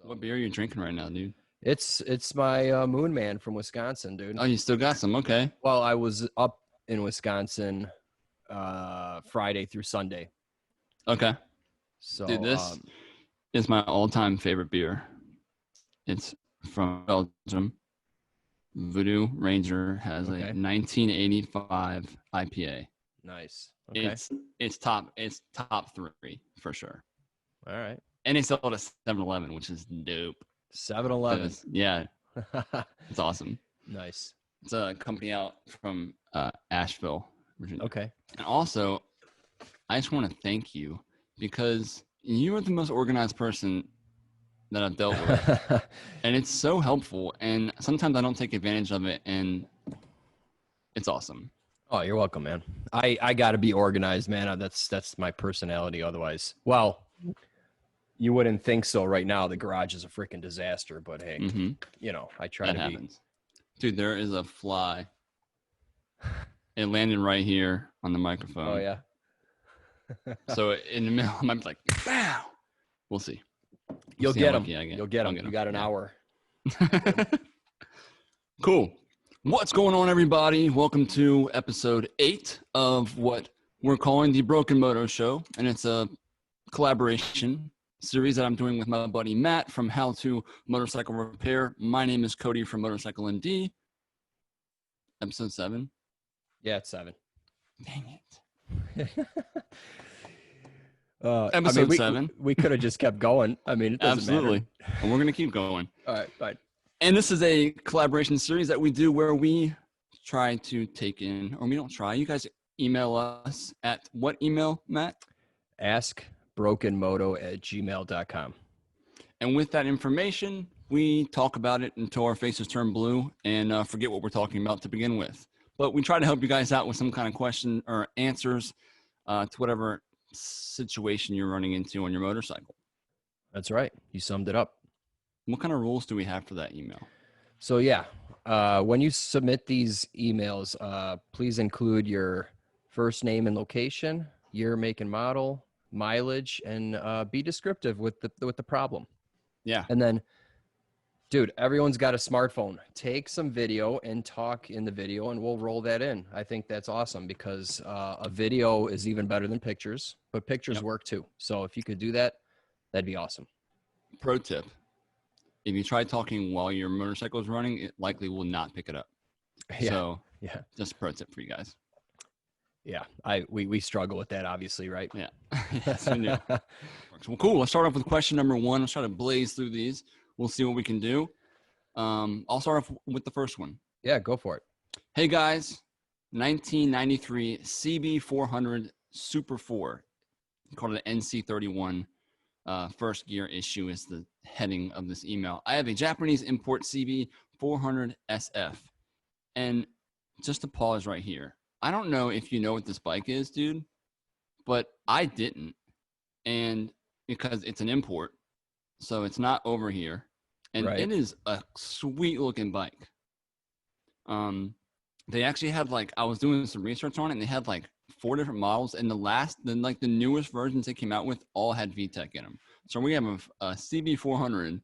What beer are you drinking right now, dude? It's my Moon Man from Wisconsin, dude. Oh, you still got some? Okay. Well, I was up in Wisconsin Friday through Sunday. Okay. So Dude, this is my all-time favorite beer. It's from Belgium. Voodoo Ranger has a 1985 IPA. Nice. Okay. It's top 3 for sure. All right. And it's sold at 7-Eleven, which is dope. 7-Eleven. Yeah. It's awesome. Nice. It's a company out from Asheville, Virginia. Okay. And also, I just want to thank you because you are the most organized person that I've dealt with. And it's so helpful. And sometimes I don't take advantage of it. And it's awesome. Oh, you're welcome, man. I got to be organized, man. That's my personality. Otherwise, well, you wouldn't think so right now. The garage is a freaking disaster, but hey, you know, I try that to happens. Dude, there is a fly. It landed right here on the microphone. Oh, yeah. So in the middle, I might be like, "Bow." We'll see. You'll get him. You'll get him. You got an hour. Cool. What's going on, everybody? Welcome to episode 8 of what we're calling the Broken Moto Show. And it's a collaboration series that I'm doing with my buddy Matt from How to Motorcycle Repair. My name is Cody from MotorcycleMD. Episode 7. Yeah, it's 7. Dang it. Episode 7. We could have just kept going. I mean, it doesn't Absolutely. matter. And we're going to keep going. All right, fine. And this is a collaboration series that we do where we try to take in, or we don't try. You guys email us at what email, Matt? askbrokenmoto@gmail.com. And with that information, we talk about it until our faces turn blue and forget what we're talking about to begin with. But we try to help you guys out with some kind of question or answers to whatever situation you're running into on your motorcycle. That's right. You summed it up. What kind of rules do we have for that email? So, yeah, when you submit these emails, please include your first name and location, year, make, and model, mileage, and be descriptive with the problem. Yeah. And then, dude, everyone's got a smartphone. Take some video and talk in the video, and we'll roll that in. I think that's awesome because a video is even better than pictures, but pictures work too. So if you could do that, that'd be awesome. Pro tip. If you try talking while your motorcycle is running, it likely will not pick it up. Yeah. So just a pro tip for you guys. Yeah. We struggle with that, obviously, right? Yeah. Yes, we do. Well, cool. Let's start off with question number 1. Let's try to blaze through these. We'll see what we can do. I'll start off with the first one. Yeah, go for it. Hey guys, 1993 CB400 Super 4. Called it an NC31. First gear issue is the heading of this email. I have a Japanese import CB400 SF. And just to pause right here. I don't know if you know what this bike is, dude, but I didn't. And because it's an import, so it's not over here. And It is a sweet looking bike. They actually had I was doing some research on it and they had 4 different models, and the newest versions they came out with all had VTEC in them. So we have a CB400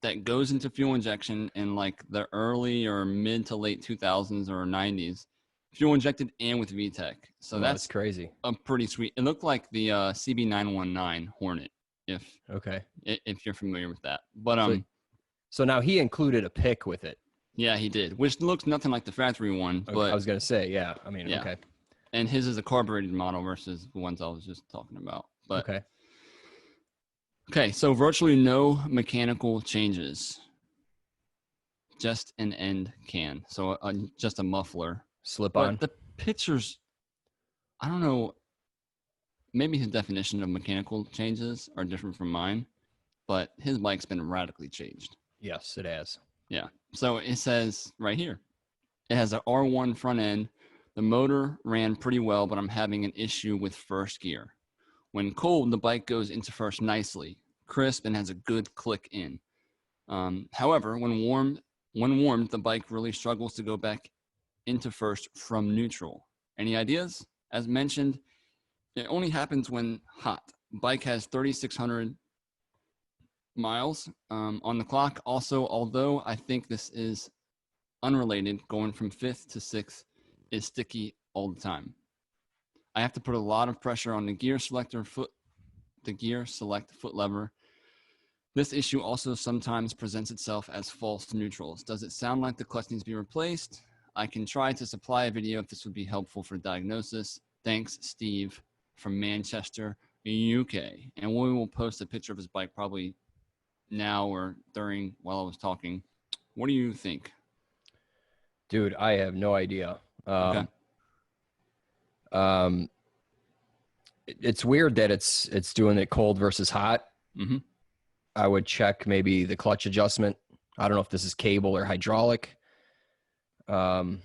that goes into fuel injection in the early or mid to late 2000s or 90s, fuel injected and with VTEC. So that's crazy. A pretty sweet. It looked like the CB919 Hornet, if you're familiar with that. But so now he included a pick with it. Yeah, he did, which looks nothing like the factory one. Okay, but I was gonna say, yeah. I mean, okay. And his is a carbureted model versus the ones I was just talking about. But okay, so virtually no mechanical changes. Just an end can. So just a muffler. Slip on. But the pictures, I don't know, maybe his definition of mechanical changes are different from mine, but his bike's been radically changed. Yes, it has. Yeah. So it says right here, it has an R1 front end. The motor ran pretty well, but I'm having an issue with first gear. When cold, the bike goes into first nicely, crisp, and has a good click in. However, when warmed, the bike really struggles to go back into first from neutral. Any ideas? As mentioned, it only happens when hot. Bike has 3,600 miles on the clock. Also, although I think this is unrelated, going from 5th to 6th is sticky all the time. I have to put a lot of pressure on the gear select foot lever. This issue also sometimes presents itself as false neutrals. Does it sound like the clutch needs to be replaced? I can try to supply a video if this would be helpful for diagnosis. Thanks, Steve from Manchester, UK. And we will post a picture of his bike probably now or during while I was talking. What do you think? Dude, I have no idea. Okay. It's weird that it's doing it cold versus hot. Mm-hmm. I would check maybe the clutch adjustment. I don't know if this is cable or hydraulic. I'm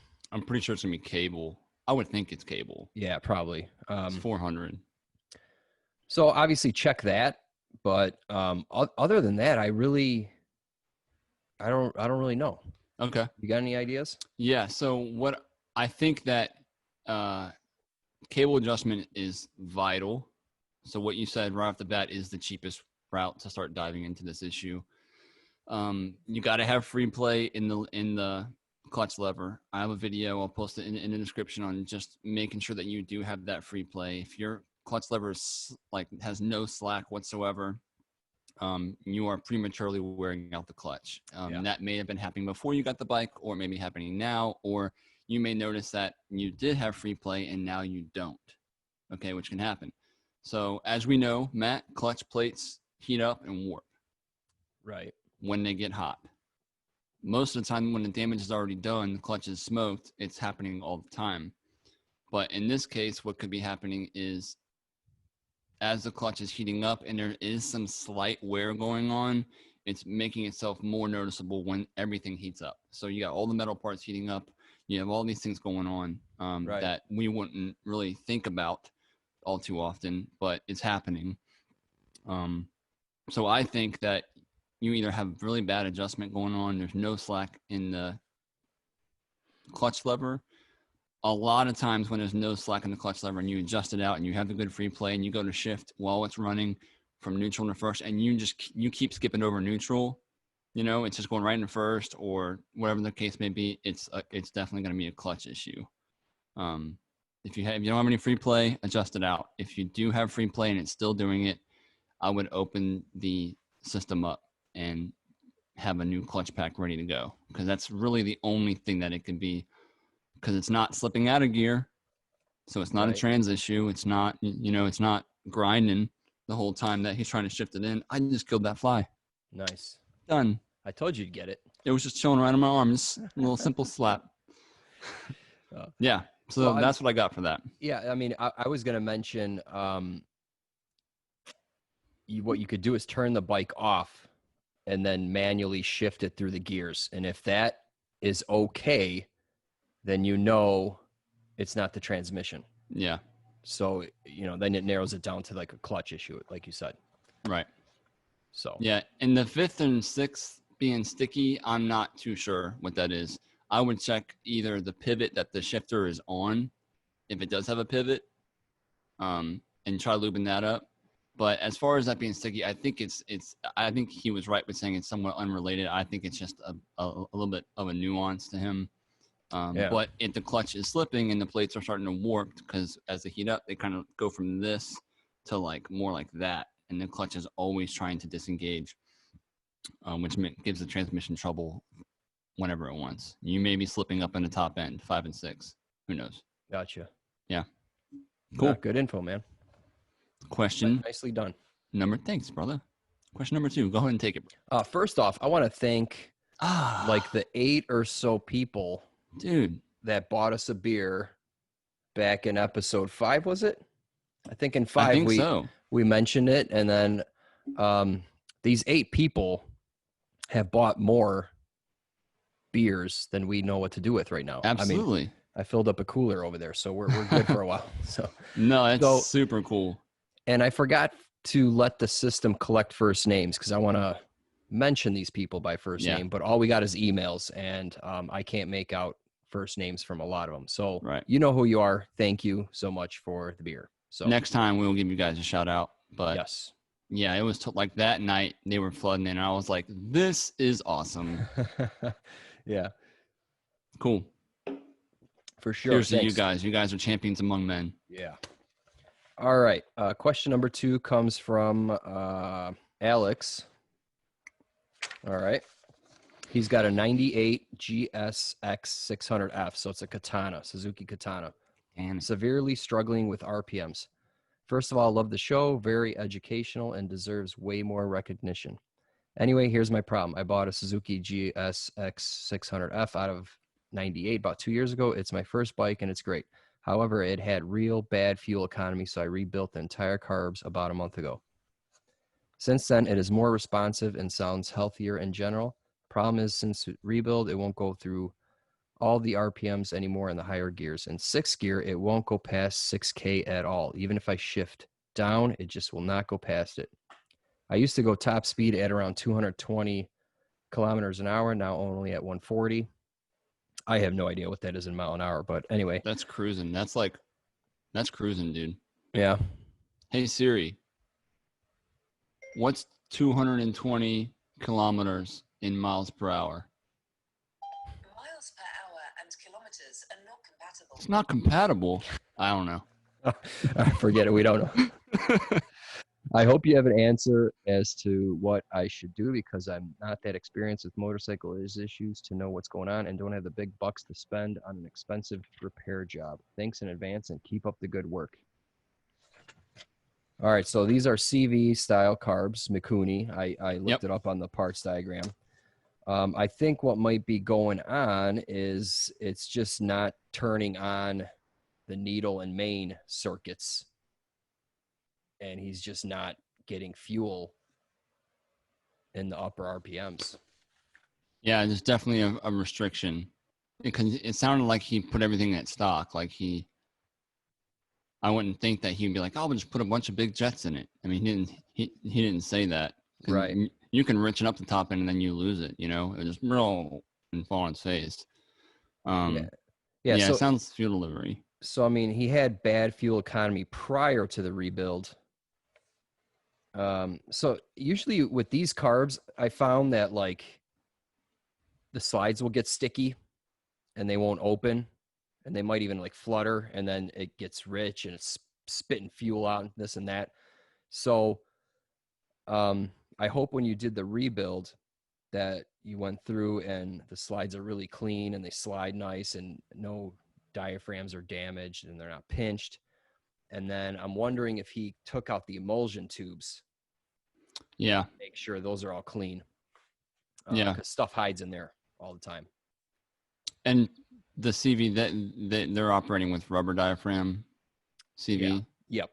pretty sure it's gonna be cable. I would think it's cable. Yeah, probably. It's 400. So obviously check that, but other than that, I don't really know. Okay. You got any ideas? Yeah. So what I think that cable adjustment is vital. So what you said right off the bat is the cheapest route to start diving into this issue. You got to have free play in the clutch lever. I have a video. I'll post it in the description on just making sure that you do have that free play. If your clutch lever is has no slack whatsoever, you are prematurely wearing out the clutch. That may have been happening before you got the bike, or maybe happening now, or you may notice that you did have free play and now you don't. Okay, which can happen. So as we know, Matt, clutch plates heat up and warp. Right. When they get hot. Most of the time when the damage is already done, the clutch is smoked, it's happening all the time. But in this case, what could be happening is as the clutch is heating up and there is some slight wear going on, it's making itself more noticeable when everything heats up. So you got all the metal parts heating up. You have all these things going on Right. that we wouldn't really think about all too often, but it's happening. So I think that you either have really bad adjustment going on, there's no slack in the clutch lever. A lot of times when there's no slack in the clutch lever and you adjust it out and you have the good free play and you go to shift while it's running from neutral to first and you keep skipping over neutral, it's just going right into first or whatever the case may be, it's definitely going to be a clutch issue. If you don't have any free play, adjust it out. If you do have free play and it's still doing it, I would open the system up and have a new clutch pack ready to go, because that's really the only thing that it could be, because it's not slipping out of gear. So it's not a trans issue. It's not, it's not grinding the whole time that he's trying to shift it in. I just killed that fly. Nice. Done. I told you to get it. It was just chilling right on my arm. Just a little simple slap. Yeah. So that's what I got for that. Yeah. I mean, I was going to mention what you could do is turn the bike off and then manually shift it through the gears. And if that is okay, then it's not the transmission. Yeah. So, then it narrows it down to like a clutch issue, like you said. Right. So. Yeah. And the 5th and 6th being sticky, I'm not too sure what that is. I would check either the pivot that the shifter is on, if it does have a pivot, and try lubing that up. But as far as that being sticky, I think I think he was right with saying it's somewhat unrelated. I think it's just a little bit of a nuance to him. But if the clutch is slipping and the plates are starting to warp, because as they heat up, they kind of go from this to more like that. And the clutch is always trying to disengage, which gives the transmission trouble whenever it wants. You may be slipping up in the top end, 5 and 6. Who knows? Gotcha. Yeah. Cool. Good info, man. Question. Nicely done. Thanks, brother. Question number 2. Go ahead and take it. First off, I want to thank the 8 or so people, dude, that bought us a beer back in episode 5. Was it? I think in 5 we mentioned it, and then these 8 people have bought more beers than we know what to do with right now. Absolutely. I mean, I filled up a cooler over there, so we're good for a while. So no, that's super cool. And I forgot to let the system collect first names, because I want to mention these people by first name, but all we got is emails, and I can't make out first names from a lot of them. So you know who you are. Thank you so much for the beer. So next time we will give you guys a shout out. But yes, Yeah, it was like that night they were flooding in. And I was like, this is awesome. Yeah, Cool. for sure. Cheers to you Thanks. guys. You guys are champions among men. Yeah. All right. Question number 2 comes from Alex. All right. He's got a 98 GSX 600F. So it's a Katana, Suzuki Katana. Damn it. Severely struggling with RPMs. First of all, love the show. Very educational and deserves way more recognition. Anyway, here's my problem. I bought a Suzuki GSX 600F out of 98 about 2 years ago. It's my first bike and it's great. However, it had real bad fuel economy, so I rebuilt the entire carbs about a month ago. Since then, it is more responsive and sounds healthier in general. Problem is, since rebuild, it won't go through all the RPMs anymore in the higher gears. In 6th gear, it won't go past 6K at all. Even if I shift down, it just will not go past it. I used to go top speed at around 220 kilometers an hour, now only at 140. I have no idea what that is in mile an hour, but anyway. That's cruising. That's cruising, dude. Yeah. Hey, Siri, what's 220 kilometers in miles per hour? Miles per hour and kilometers are not compatible. It's not compatible. I don't know. Forget it. We don't know. I hope you have an answer as to what I should do, because I'm not that experienced with motorcycle issues to know what's going on and don't have the big bucks to spend on an expensive repair job. Thanks in advance and keep up the good work. All right, so these are CV style carbs, Mikuni. I looked it up on the parts diagram. I think what might be going on is it's just not turning on the needle and main circuits, and he's just not getting fuel in the upper RPMs. Yeah, there's definitely a restriction, because it sounded like he put everything at stock. Like I wouldn't think that he'd be like, "Oh, we'll just put a bunch of big jets in it." I mean, he didn't say that. Right. You can richen up the top end and then you lose it. You know, it just roll and fall on its face. Yeah, so, so, it sounds fuel delivery. So I mean, he had bad fuel economy prior to the rebuild. So usually with these carbs, I found that like the slides will get sticky and they won't open, and they might even like flutter, and then it gets rich and it's spitting fuel out and this and that. So I hope when you did the rebuild that you went through and the slides are really clean and they slide nice and no diaphragms are damaged and they're not pinched. And then I'm wondering if he took out the emulsion tubes. Yeah. Make sure those are all clean. Yeah. Because stuff hides in there all the time. And the CV that they're operating with rubber diaphragm CV. Yeah. Yep.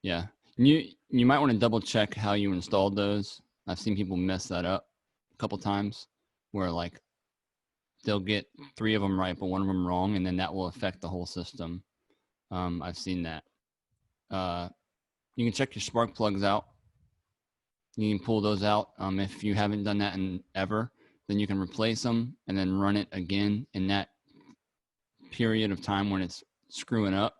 Yeah. You might want to double check how you installed those. I've seen people mess that up a couple times, where like they'll get 3 of them right, but 1 of them wrong, and then that will affect the whole system. I've seen that. You can check your spark plugs out. You can pull those out. If you haven't done that in ever, then you can replace them and then run it again in that period of time when it's screwing up.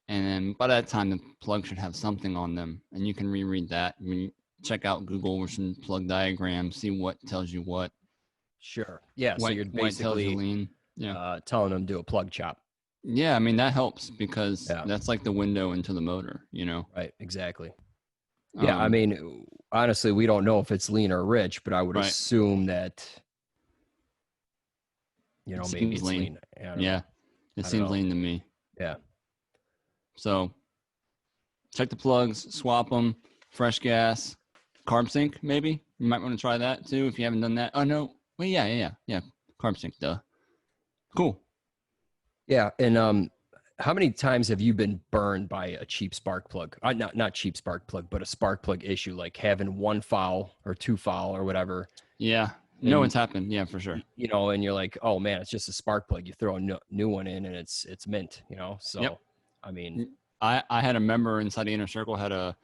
And then by that time, the plug should have something on them, and you can reread that. I mean, check out Google or some plug diagrams, see what tells you what. Sure. Yeah. So you're basically lean. telling them to do a plug chop. Yeah, I mean, that helps, because that's like the window into the motor, you know? Right, exactly. Yeah, I mean, honestly, we don't know if it's lean or rich, but I would assume that, you know, maybe it's lean. It seems lean to me. Yeah. So check the plugs, swap them, fresh gas, carb sync, maybe. You might want to try that too if you haven't done that. Oh, no. Well, yeah. Carb sync, duh. Cool. Yeah, and how many times have you been burned by a cheap spark plug? Not cheap spark plug, but a spark plug issue, like having 1 foul or 2 foul or whatever. Yeah, no, it's happened. Yeah, for sure. You know, and you're like, oh man, it's just a spark plug. You throw a new one in, and it's mint. You know, so I mean, I had a member inside the inner circle had a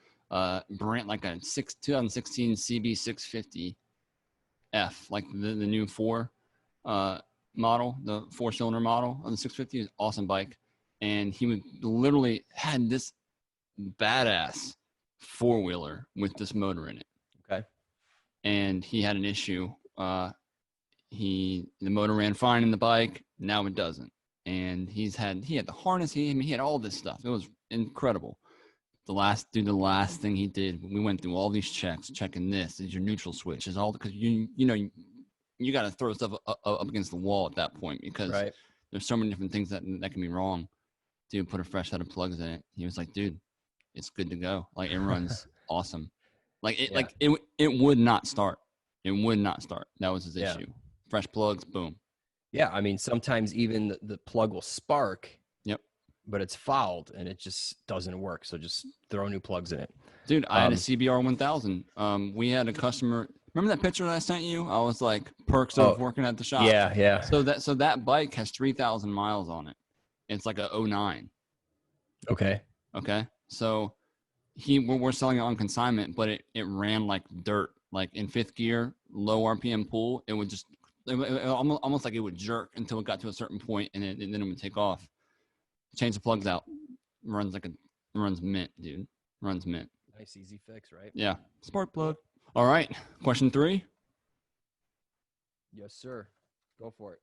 brand, like a 2016 CB650F, like the new 4 model, the 4-cylinder model of the 650 is awesome bike. And he would literally had this badass 4-wheeler with this motor in it. Okay. And he had an issue. The motor ran fine in the bike. Now it doesn't. And he had the harness. He had all this stuff. It was incredible. The last thing he did, we went through all these checks, checking this is your neutral switch, is all because you got to throw stuff up against the wall at that point, because there's so many different things that can be wrong. Dude put a fresh set of plugs in it. He was like, dude, it's good to go. Like, it runs awesome. Like it would not start. It would not start. That was his issue. Fresh plugs, boom. Yeah, I mean, sometimes even the plug will spark. Yep. But it's fouled and it just doesn't work. So just throw new plugs in it. Dude, I had a CBR 1000. We had a customer. Remember that picture that I sent you? I was like, perks of working at the shop. Yeah, yeah. So that bike has 3,000 miles on it. It's like a 09. Okay. So we're selling it on consignment, but it ran like dirt. Like in 5th gear, low RPM pull, it would just almost like it would jerk until it got to a certain point, and then it would take off. Change the plugs out. Runs mint, dude. Runs mint. Nice, easy fix, right? Yeah. Spark plug. All right. Question 3. Yes, sir. Go for it.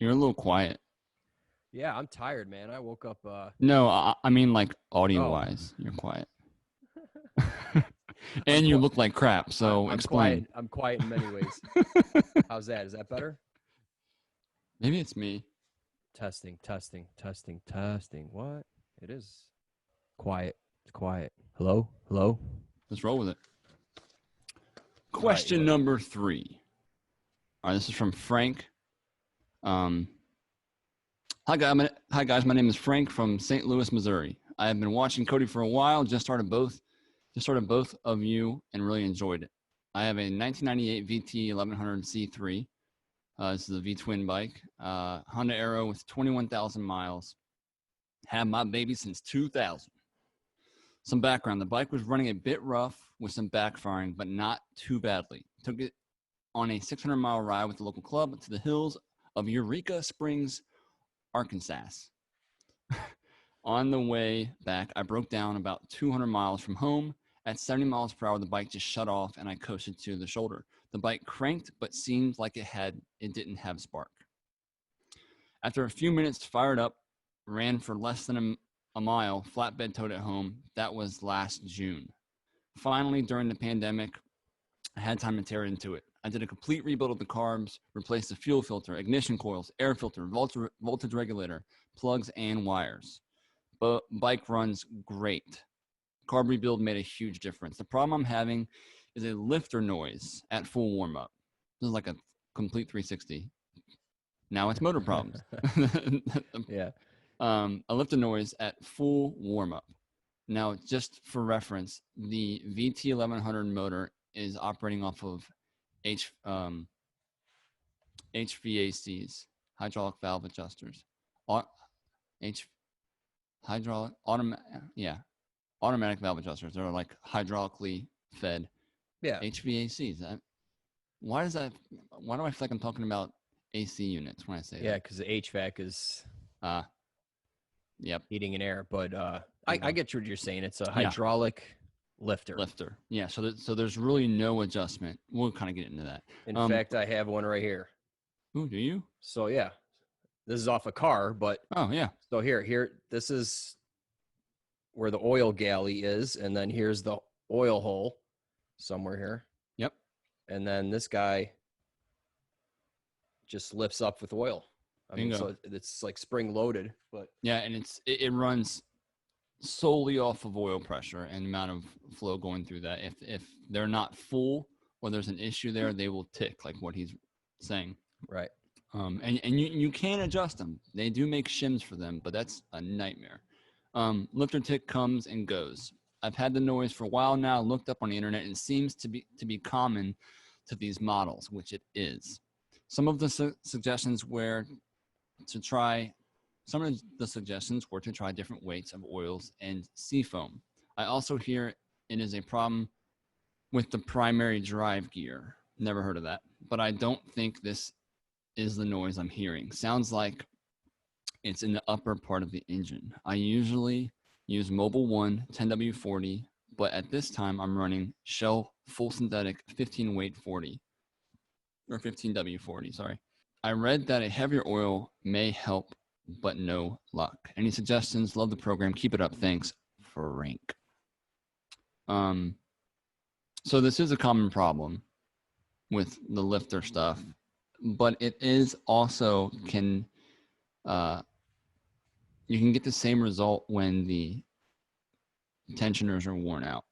You're a little quiet. Yeah, I'm tired, man. I woke up. No, I mean like audio-wise. You're quiet. And you look like crap, so explain. I'm quiet in many ways. How's that? Is that better? Maybe it's me. Testing. What? It is quiet. It's quiet. Hello? Let's roll with it. Question number 3. All right, this is from Frank. Hi guys. My name is Frank from St. Louis, Missouri. I have been watching Cody for a while. Just started both of you and really enjoyed it. I have a 1998 VT 1100 C3. This is a V-twin bike, Honda Aero with 21,000 miles. Had my baby since 2000. Some background: the bike was running a bit rough with some backfiring, but not too badly. Took it on a 600-mile ride with the local club to the hills of Eureka Springs, Arkansas. On the way back, I broke down about 200 miles from home. At 70 miles per hour, the bike just shut off and I coasted to the shoulder. The bike cranked, but seemed like it didn't have spark. After a few minutes, fired up, ran for less than a mile, flatbed towed it home. That was last June. Finally, during the pandemic, I had time to tear into it. I did a complete rebuild of the carbs, replaced the fuel filter, ignition coils, air filter, voltage regulator, plugs, and wires. But bike runs great. Carb rebuild made a huge difference. The problem I'm having is a lifter noise at full warm-up. This is like a complete 360. Now it's motor problems. Yeah. A lifter noise at full warm-up. Now, just for reference, the VT 1100 motor is operating off of HVACs, hydraulic valve adjusters. Automatic valve adjusters. They're like hydraulically fed. Yeah. HVACs. Why do I feel like I'm talking about AC units when I say that? Yeah, because the HVAC is yep, heating and air. But I get what you're saying. It's a hydraulic lifter. Yeah. So there's really no adjustment. We'll kind of get into that. In fact, I have one right here. Ooh, do you? So yeah, this is off a car, but oh yeah. So here, this is where the oil galley is, and then here's the oil hole somewhere here. Yep. And then this guy just lifts up with oil. I mean, so it's like spring loaded, but yeah, and it runs solely off of oil pressure and amount of flow going through that. If they're not full or there's an issue there, they will tick, like what he's saying. Right. And you can adjust them. They do make shims for them, but that's a nightmare. Lifter tick comes and goes. I've had the noise for a while now, looked up on the internet, and it seems to be common to these models, which it is. Some of the suggestions were to try different weights of oils and seafoam. I also hear it is a problem with the primary drive gear. Never heard of that, but I don't think this is the noise I'm hearing. Sounds like it's in the upper part of the engine. I usually use Mobile 1 10W40 but at this time I'm running Shell full synthetic 15 weight 40 or 15W40. Sorry. I read that a heavier oil may help, but no luck. Any suggestions? Love the program. Keep it up. Thanks, Frank. So this is a common problem with the lifter stuff, but it is also you can get the same result when the tensioners are worn out.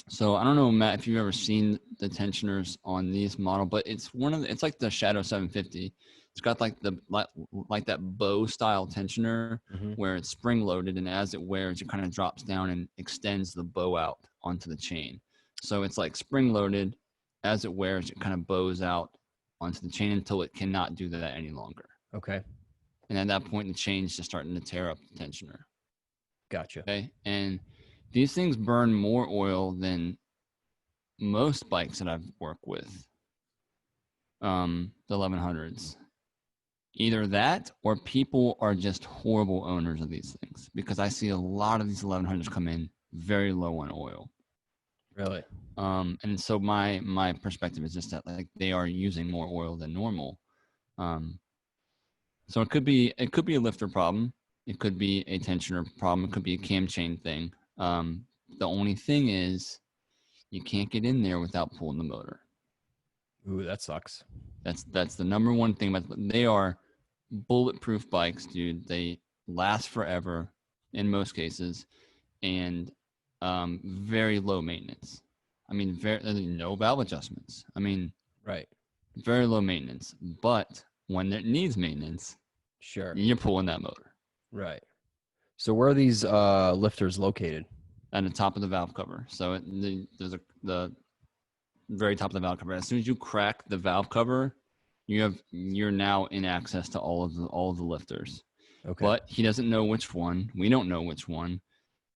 So I don't know, Matt, if you've ever seen the tensioners on these model, but it's it's like the Shadow 750. It's got like that bow style tensioner where it's spring loaded, and as it wears, it kind of drops down and extends the bow out onto the chain. So it's like spring loaded. As it wears, it kind of bows out onto the chain until it cannot do that any longer. Okay. And at that point, the chain's just starting to tear up the tensioner. Gotcha. Okay. And these things burn more oil than most bikes that I've worked with. The 1100s. Either that or people are just horrible owners of these things, because I see a lot of these 1100s come in very low on oil. Really? And so my perspective is just that like they are using more oil than normal. So it could be a lifter problem. It could be a tensioner problem. It could be a cam chain thing. The only thing is you can't get in there without pulling the motor. Ooh, that sucks. That's the number one thing. But they are bulletproof bikes, dude. They last forever in most cases, and very low maintenance. I mean, no valve adjustments. I mean, right. Very low maintenance. But when it needs maintenance, sure, you're pulling that motor. Right. So where are these lifters located? At the top of the valve cover. So there's the very top of the valve cover. As soon as you crack the valve cover, you're now in access to all of the lifters. Okay. But he doesn't know which one. We don't know which one.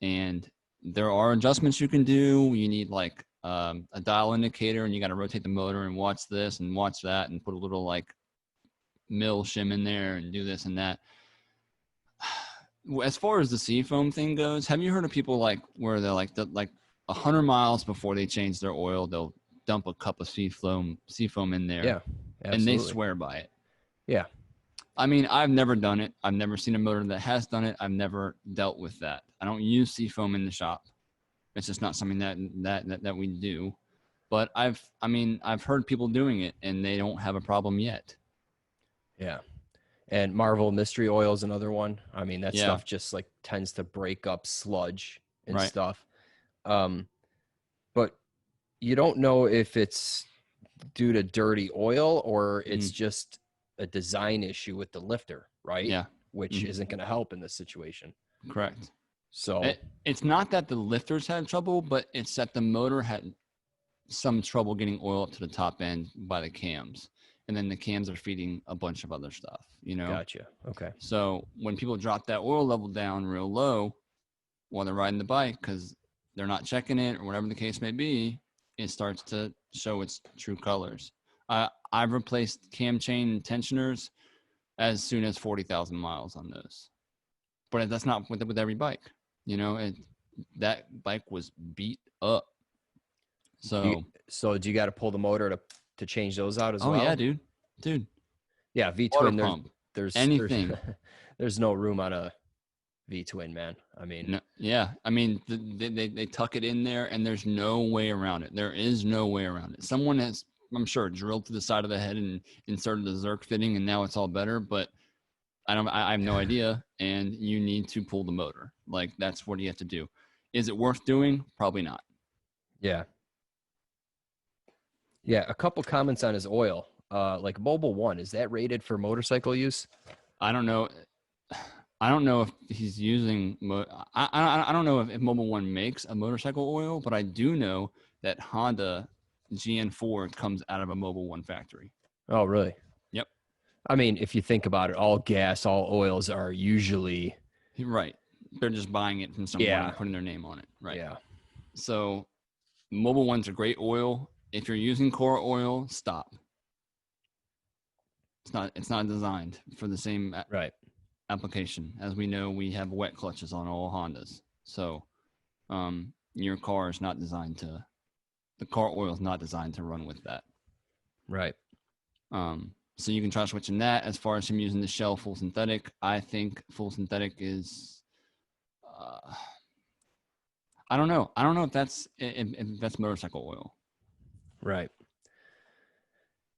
And there are adjustments you can do. You need like a dial indicator, and you got to rotate the motor and watch this and watch that and put a little like mill shim in there and do this and that. As far as the seafoam thing goes, have you heard of people like where they're like 100 miles before they change their oil, they'll dump a cup of seafoam in there? Yeah, absolutely. And they swear by it. Yeah. I mean, I've never done it. I've never seen a motor that has done it. I've never dealt with that. I don't use seafoam in the shop. It's just not something that we do. But I've heard people doing it and they don't have a problem yet. Yeah. And Marvel Mystery Oil is another one. I mean, that stuff just like tends to break up sludge and stuff. But you don't know if it's due to dirty oil or it's just a design issue with the lifter, right? Yeah. Which isn't going to help in this situation. Correct. So it's not that the lifters had trouble, but it's that the motor had some trouble getting oil up to the top end by the cams. And then the cams are feeding a bunch of other stuff, you know? Gotcha. Okay. So when people drop that oil level down real low while they're riding the bike because they're not checking it or whatever the case may be, it starts to show its true colors. I've replaced cam chain tensioners as soon as 40,000 miles on those. But that's not with every bike. You know, that bike was beat up. So do you got to pull the motor to change those out as well? Oh yeah, dude. Yeah, V-twin. There's anything. There's no room on a V-twin, man. I mean, no, yeah. I mean, they tuck it in there, and there's no way around it. There is no way around it. Someone has, I'm sure, drilled to the side of the head and inserted the Zerk fitting, and now it's all better. But I have no idea. And you need to pull the motor. Like that's what you have to do. Is it worth doing? Probably not. Yeah. Yeah, a couple comments on his oil. Like Mobile One, is that rated for motorcycle use? I don't know. I don't know if he's using. I don't know if Mobile One makes a motorcycle oil, but I do know that Honda GN4 comes out of a Mobile One factory. Oh, really? Yep. I mean, if you think about it, all gas, all oils are usually right. They're just buying it from someone and putting their name on it. Right. Yeah. So Mobile One's a great oil. If you're using core oil, stop. It's not designed for the same application. As we know, we have wet clutches on all Hondas. So your car is not designed to, the car oil is not designed to run with that. Right. So you can try switching that. As far as him using the Shell full synthetic, I think full synthetic is, I don't know. I don't know if that's motorcycle oil. Right.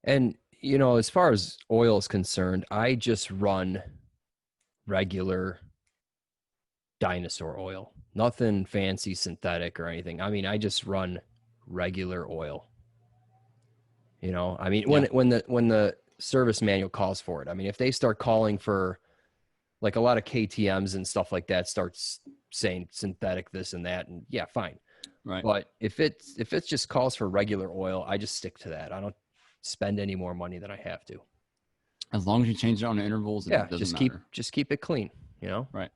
And, you know, as far as oil is concerned, I just run regular dinosaur oil, nothing fancy synthetic or anything. I mean, I just run regular oil. You know, I mean, when the service manual calls for it, I mean, if they start calling for like a lot of KTMs and stuff like that, starts saying synthetic this and that, and yeah, fine. Right. But if it just calls for regular oil, I just stick to that. I don't spend any more money than I have to. As long as you change it on the intervals, it doesn't matter. just keep it clean, you know? Right.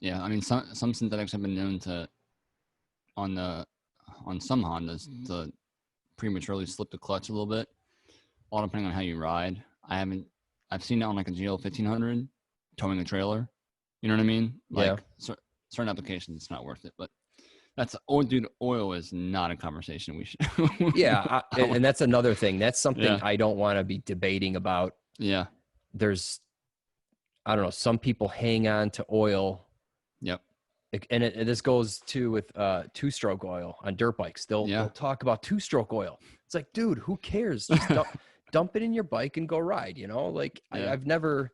Yeah, I mean, some synthetics have been known to, on some Hondas, to prematurely slip the clutch a little bit, all depending on how you ride. I've seen it on like a GL 1500 towing a trailer. You know what I mean? Like certain applications, it's not worth it. But oil is not a conversation we should. Yeah, and that's another thing. That's something I don't want to be debating about. Yeah. There's, I don't know, some people hang on to oil. Yep. And this goes too with two-stroke oil on dirt bikes. They'll talk about two-stroke oil. It's like, dude, who cares? Just dump it in your bike and go ride. You know, like I've never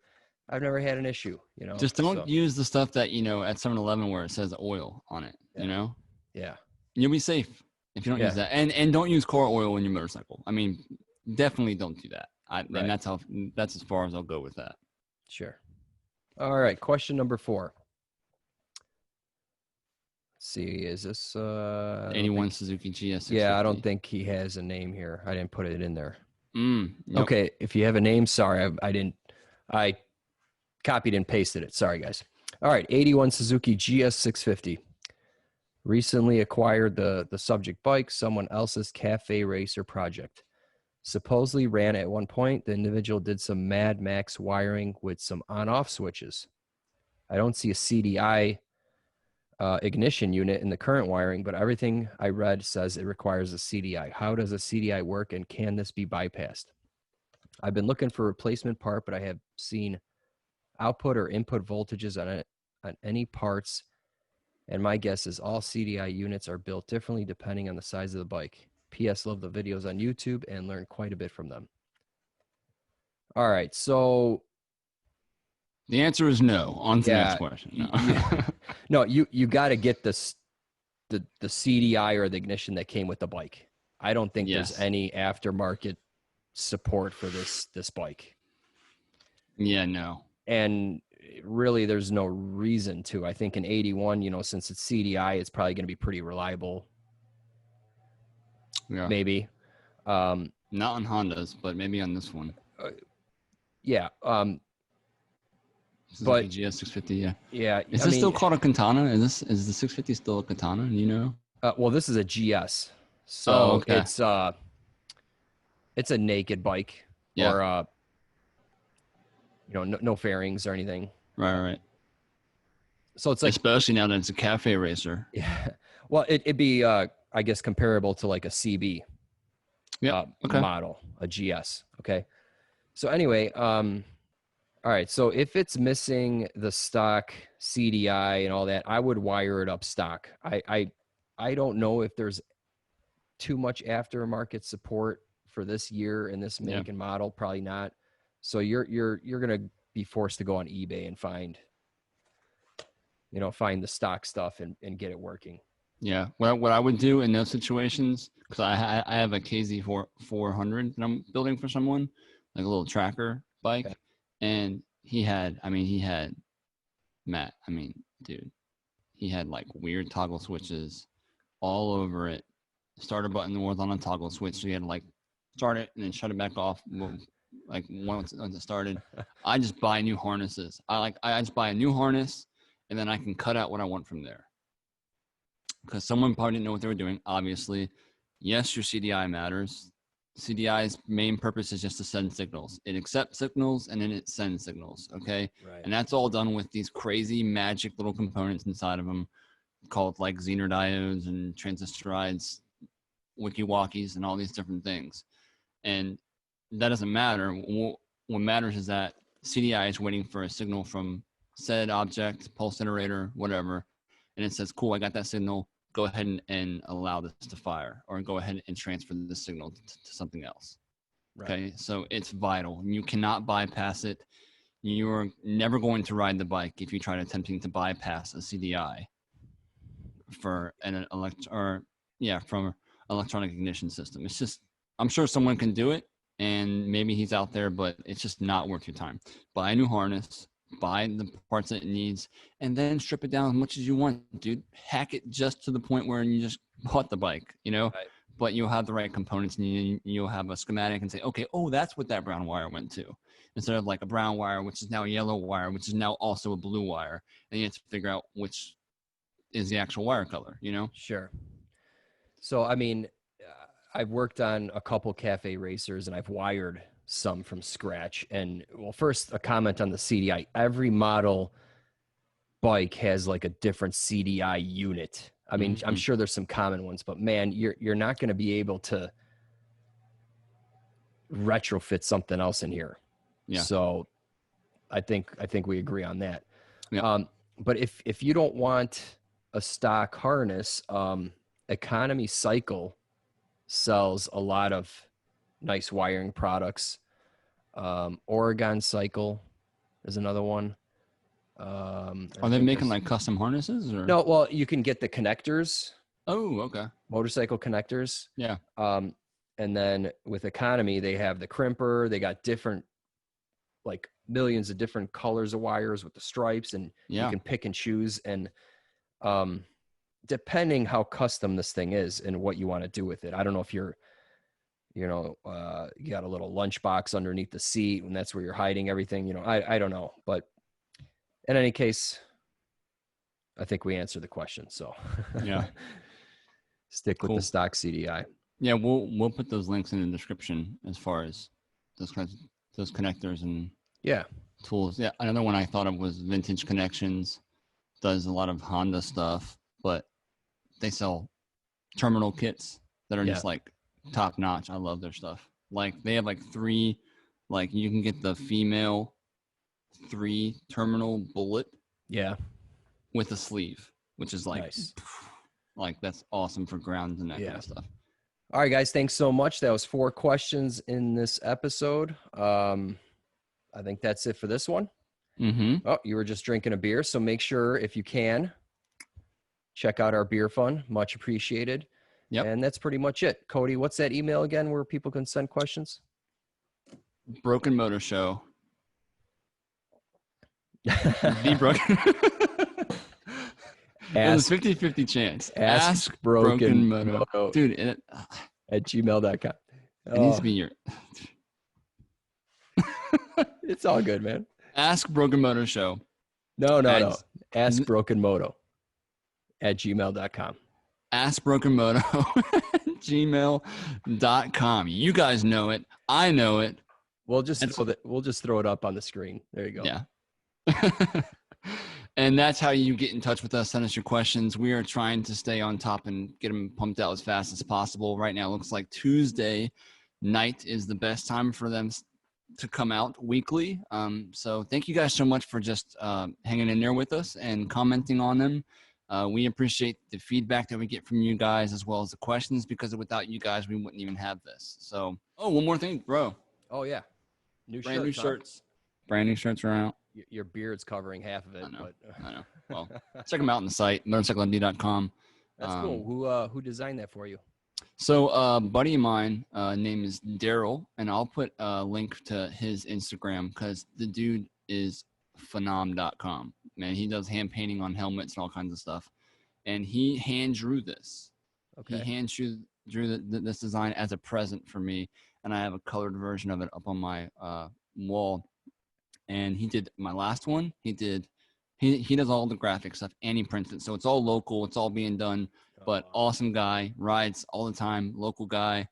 had an issue. You know, just don't use the stuff that at 7-Eleven where it says oil on it. Yeah. You know. Yeah. You'll be safe if you don't use that, and don't use car oil in your motorcycle. I mean, definitely don't do that. And that's as far as I'll go with that. Sure. All right. Question number 4. Let's see, is this 81 Suzuki GS? Yeah, I don't think he has a name here. I didn't put it in there. Nope. Okay, if you have a name, sorry, I copied and pasted it. Sorry, guys. All right, 81 Suzuki GS 650. Recently acquired the subject bike, someone else's cafe racer project. Supposedly ran at one point. The individual did some Mad Max wiring with some on-off switches. I don't see a CDI ignition unit in the current wiring, but everything I read says it requires a CDI. How does a CDI work, and can this be bypassed? I've been looking for a replacement part, but I have seen output or input voltages on any parts, and my guess is all CDI units are built differently depending on the size of the bike. P.S. Love the videos on YouTube and learned quite a bit from them. All right, so the answer is no. On to the next question. No, you got to get the CDI or the ignition that came with the bike. I don't think there's any aftermarket support for this bike. Yeah, no. And really, there's no reason to. I think in 81, since it's CDI, it's probably going to be pretty reliable. Yeah. Maybe. Not on Hondas, but maybe on this one. Yeah. But GS 650, yeah. Yeah. Is this still called a Katana? Is the 650 still a Katana? Do you know? Well, this is a GS, so it's a naked bike, or no fairings or anything. Right. So it's like, especially now that it's a cafe racer. Yeah. Well, it'd be I guess comparable to like a CB model, a GS. Okay. So anyway, all right. So if it's missing the stock CDI and all that, I would wire it up stock. I don't know if there's too much aftermarket support for this year and this make and model. Probably not. So you're gonna be forced to go on eBay and find the stock stuff and get it working. Yeah. What I would do in those situations, because I have a KZ 400 that I'm building for someone, like a little tracker bike. Okay. And he had Matt, dude, he had like weird toggle switches all over it. Starter button was on a toggle switch, so you had to like start it and then shut it back off. Like once it started, I just buy new harnesses. I just buy a new harness, and then I can cut out what I want from there. Because someone probably didn't know what they were doing. Obviously, yes, your CDI matters. CDI's main purpose is just to send signals. It accepts signals and then it sends signals, okay? Right. And that's all done with these crazy magic little components inside of them called like Zener diodes and transistorides, wiki-walkies, and all these different things. And that doesn't matter. What matters is that CDI is waiting for a signal from said object, pulse iterator, whatever, and it says, cool, I got that signal. Go ahead and allow this to fire, or go ahead and transfer the signal to something else. Right. Okay, so it's vital. You cannot bypass it. You're never going to ride the bike if you try attempting to bypass a CDI for an from electronic ignition system. It's just, I'm sure someone can do it, and maybe he's out there, but it's just not worth your time. Buy a new harness, buy the parts that it needs, and then strip it down as much as you want, dude. Hack it just to the point where you just bought the bike, you know? Right. But you'll have the right components, and you'll have a schematic and say, okay, oh, that's what that brown wire went to. Instead of like a brown wire, which is now a yellow wire, which is now also a blue wire. And you have to figure out which is the actual wire color, you know? Sure. So, I mean, I've worked on a couple cafe racers, and I've wired some from scratch. And well, first, a comment on the CDI. Every model bike has like a different CDI unit. I mean, I'm sure there's some common ones, but man, you're not going to be able to retrofit something else in here. Yeah. So I think we agree on that. Yeah. But if you don't want a stock harness, Economy Cycle sells a lot of nice wiring products. Oregon Cycle is another one. Are they making like custom harnesses, or? No, well, you can get the connectors. Oh, okay. Motorcycle connectors. Yeah. And then with Economy, they have the crimper. They got different, like millions of different colors of wires with the stripes, and you can pick and choose. And depending how custom this thing is and what you want to do with it, I don't know if you're, you got a little lunchbox underneath the seat, and that's where you're hiding everything. I don't know, but in any case, I think we answered the question. So yeah, stick with the stock CDI. Yeah, we'll put those links in the description as far as those connectors and tools. Yeah, another one I thought of was Vintage Connections. Does a lot of Honda stuff, but they sell terminal kits that are just like top notch. I love their stuff. Like they have like 3, like you can get the female 3 terminal bullet. Yeah. With a sleeve, which is like, nice. Like that's awesome for grounds and that kind of stuff. All right, guys. Thanks so much. That was 4 questions in this episode. I think that's it for this one. Mm-hmm. Oh, you were just drinking a beer. So make sure, if you can, check out our beer fund. Much appreciated. Yep. And that's pretty much it. Cody, what's that email again where people can send questions? Broken Motor Show. The Broken. It's a 50-50 chance. Ask Broken Moto. Dude, at gmail.com. It needs to be your... It's all good, man. Ask Broken Motor Show. No. Ask Broken Moto at gmail.com. Ask Broken Moto at gmail.com. You guys know it. I know it. We'll just throw it up on the screen. There you go. Yeah. And that's how you get in touch with us. Send us your questions. We are trying to stay on top and get them pumped out as fast as possible. Right now, it looks like Tuesday night is the best time for them to come out weekly. So thank you guys so much for just hanging in there with us and commenting on them. We appreciate the feedback that we get from you guys as well as the questions, because without you guys, we wouldn't even have this. So, one more thing, bro. Oh, yeah. Brand new shirts. Brand new shirts are out. Your beard's covering half of it. I know. Well, check them out on the site, MotorcycleMD.com. That's cool. Who designed that for you? So a buddy of mine, name is Daryl, and I'll put a link to his Instagram because the dude is phenom.com. Man, he does hand painting on helmets and all kinds of stuff. And he hand drew this. Okay. He hand drew this design as a present for me, and I have a colored version of it up on my wall. And he did my last one. He does all the graphic stuff, and he prints it. So it's all local. It's all being done. But awesome guy, rides all the time, local guy.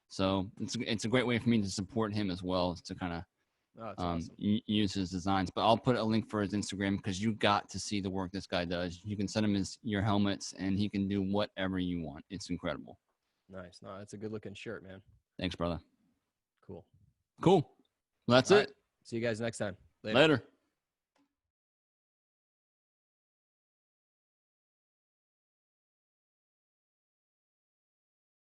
So it's a great way for me to support him as well, to kind of Oh, that's awesome. use his designs. But I'll put a link for his Instagram because you got to see the work this guy does. You can send him your helmets, and he can do whatever you want. It's incredible. Nice. No, that's a good looking shirt, man. Thanks, brother. Cool. Cool. Well, that's All it. right. See you guys next time. Later.